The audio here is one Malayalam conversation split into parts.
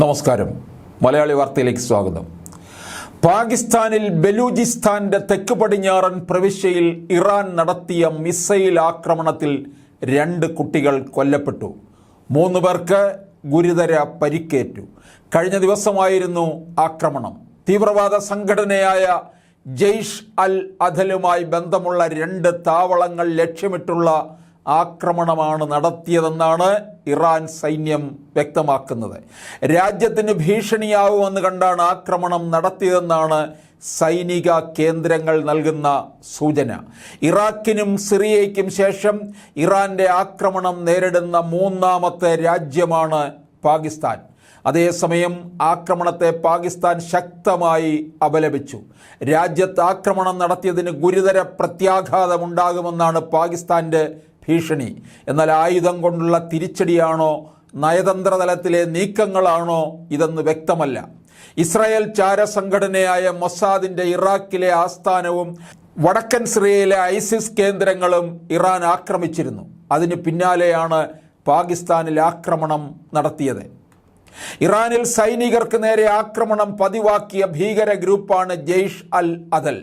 നമസ്കാരം. മലയാളി വാർത്തയിലേക്ക് സ്വാഗതം. പാകിസ്ഥാനിൽ ബലൂചിസ്ഥാന്റെ തെക്ക് പടിഞ്ഞാറൻ പ്രവിശ്യയിൽ ഇറാൻ നടത്തിയ മിസൈൽ ആക്രമണത്തിൽ 2 കുട്ടികൾ കൊല്ലപ്പെട്ടു. 3 പേർക്ക് ഗുരുതര പരിക്കേറ്റു. കഴിഞ്ഞ ദിവസമായിരുന്നു ആക്രമണം. തീവ്രവാദ സംഘടനയായ ജെയ്ഷ് അൽ അദലുമായി ബന്ധമുള്ള 2 താവളങ്ങൾ ലക്ഷ്യമിട്ടുള്ള ആക്രമണമാണ് നടത്തിയതെന്നാണ് ഇറാൻ സൈന്യം വ്യക്തമാക്കുന്നത്. രാജ്യത്തിന് ഭീഷണിയാവുമെന്ന് കണ്ടാണ് ആക്രമണം നടത്തിയതെന്നാണ് സൈനിക കേന്ദ്രങ്ങൾ നൽകുന്ന സൂചന. ഇറാഖിനും സിറിയയ്ക്കും ശേഷം ഇറാന്റെ ആക്രമണം നേരിടുന്ന 3ാമത്തെ രാജ്യമാണ് പാകിസ്ഥാൻ. അതേസമയം ആക്രമണത്തെ പാകിസ്ഥാൻ ശക്തമായി അപലപിച്ചു. രാജ്യത്ത് ആക്രമണം നടത്തിയതിന് ഗുരുതര പ്രത്യാഘാതമുണ്ടാകുമെന്നാണ് പാകിസ്ഥാന്റെ ഭീഷണി. എന്നാൽ ആയുധം കൊണ്ടുള്ള തിരിച്ചടിയാണോ നയതന്ത്ര തലത്തിലെ നീക്കങ്ങളാണോ ഇതെന്ന് വ്യക്തമല്ല. ഇസ്രായേൽ ചാരസംഘടനയായ മൊസാദിന്റെ ഇറാഖിലെ ആസ്ഥാനവും വടക്കൻ സിറിയയിലെ ഐസിസ് കേന്ദ്രങ്ങളും ഇറാൻ ആക്രമിച്ചിരുന്നു. അതിന് പിന്നാലെയാണ് പാകിസ്ഥാനിൽ ആക്രമണം നടത്തിയത്. ഇറാനിൽ സൈനികർക്ക് നേരെ ആക്രമണം പതിവാക്കിയ ഭീകര ഗ്രൂപ്പാണ് ജെയ്ഷ് അൽ അദൽ.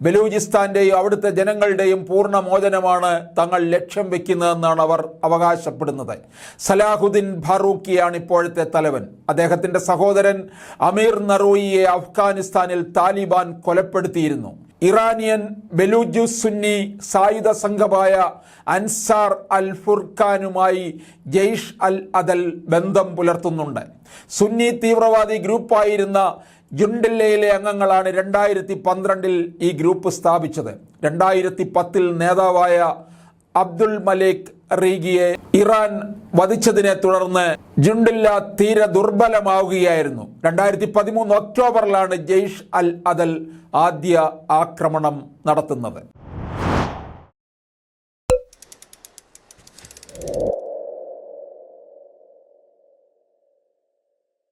ബലൂചിസ്ഥാന്റെയും അവിടുത്തെ ജനങ്ങളുടെയും പൂർണ്ണമോചനമാണ് തങ്ങൾ ലക്ഷ്യം വെക്കുന്നതെന്നാണ് അവർ അവകാശപ്പെടുന്നത്. സലാഹുദ്ദീൻ ഫാറൂഖിയാണ് ഇപ്പോഴത്തെ തലവൻ. അദ്ദേഹത്തിന്റെ സഹോദരൻ അമീർ നറൂയിയെ അഫ്ഗാനിസ്ഥാനിൽ താലിബാൻ കൊലപ്പെടുത്തിയിരുന്നു. ഇറാനിയൻ ബലൂജ് സുന്നി സായുധ സംഘമായ അൻസാർ അൽ ഫുർഖാനുമായി ജെയ്ഷ് അൽ അദൽ ബന്ധം പുലർത്തുന്നുണ്ട്. സുന്നി തീവ്രവാദി ഗ്രൂപ്പായിരുന്ന ജുണ്ടില്ലയിലെ അംഗങ്ങളാണ് 2012 ഈ ഗ്രൂപ്പ് സ്ഥാപിച്ചത്. 2010 നേതാവായ അബ്ദുൽ മലിക് റീഗിയെ ഇറാൻ വധിച്ചതിനെ തുടർന്ന് ജുണ്ടില്ല തീരെ ദുർബലമാവുകയായിരുന്നു. 2013 ഒക്ടോബറിലാണ് ജെയ്ഷ് അൽ അദൽ ആദ്യ ആക്രമണം നടത്തുന്നത്.